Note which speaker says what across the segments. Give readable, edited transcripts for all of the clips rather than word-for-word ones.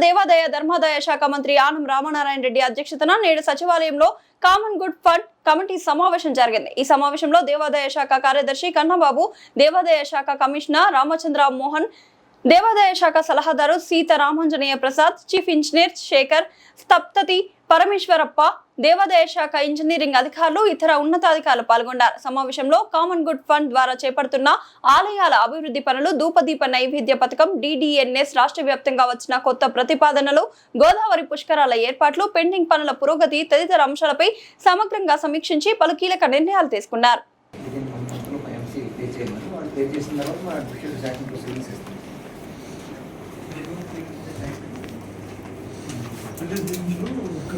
Speaker 1: దేవాదాయ ధర్మాదాయ శాఖ మంత్రి ఆనం రామనారాయణ రెడ్డి అధ్యక్షతన నేడు సచివాలయంలో కామన్ గుడ్ ఫండ్ కమిటీ సమావేశం జరిగింది. ఈ సమావేశంలో దేవాదాయ శాఖ కార్యదర్శి కన్నబాబు, దేవాదాయ శాఖ కమిషనర్ రామచంద్ర మోహన్, దేవాదాయ శాఖ సలహాదారు సీతారామాంజనేయ ప్రసాద్, చీఫ్ ఇంజనీర్ శేఖర్, స్తప్తతి పరమేశ్వరప్ప, దేవాదాయ శాఖ ఇంజనీరింగ్ అధికారులు, ఇతర ఉన్నతాధికారులు పాల్గొన్నారు. సమావేశంలో కామన్ గుడ్ ఫండ్ ద్వారా చేపడుతున్న ఆలయాల అభివృద్ధి పనులు, ధూపదీప నైవేద్య పథకం, డిడిఎన్ఎస్, రాష్ట్ర వ్యాప్తంగా వచ్చిన కొత్త ప్రతిపాదనలు, గోదావరి పుష్కరాల ఏర్పాట్లు, పెండింగ్ పనుల పురోగతి తదితర అంశాలపై సమగ్రంగా సమీక్షించి పలు కీలక నిర్ణయాలు తీసుకున్నారు.
Speaker 2: అంటే దీంట్లో ఒక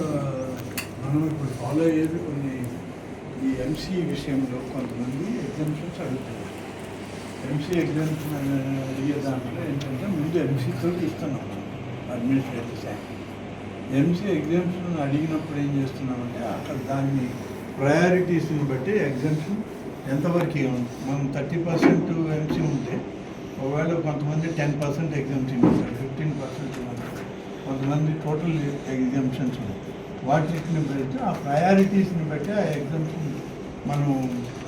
Speaker 2: మనం ఇప్పుడు ఫాలో అయ్యేది కొన్ని ఈ ఎంసీ విషయంలో కొంతమంది ఎగ్జామ్షన్స్ అడుగుతున్నారు. ఎంసీ ఎగ్జామ్షన్ అడిగే దాంట్లో ఏంటంటే ముందు ఎంసీతో ఇస్తున్నాం అడ్మినిస్ట్రేటివ్ శాఖ. ఎంసీ ఎగ్జామ్షన్ అడిగినప్పుడు ఏం చేస్తున్నామంటే అక్కడ దాన్ని ప్రయారిటీస్ని బట్టి ఎగ్జామ్షన్ ఎంతవరకు మనం 30% ఎంసీ ఉంటే ఒకవేళ కొంతమంది 10% ఎగ్జామ్షన్ ఉంటారు, 15% కొంతమంది టోటల్ ఎగ్జామ్షన్స్ ఉన్నాయి. వాటిని బట్టి ఆ ప్రయారిటీస్ని బట్టి ఆ ఎగ్జామ్షన్ మనం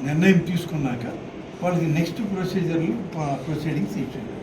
Speaker 2: నిర్ణయం తీసుకున్నాక వాళ్ళకి నెక్స్ట్ ప్రొసీడింగ్స్ ఇచ్చేది.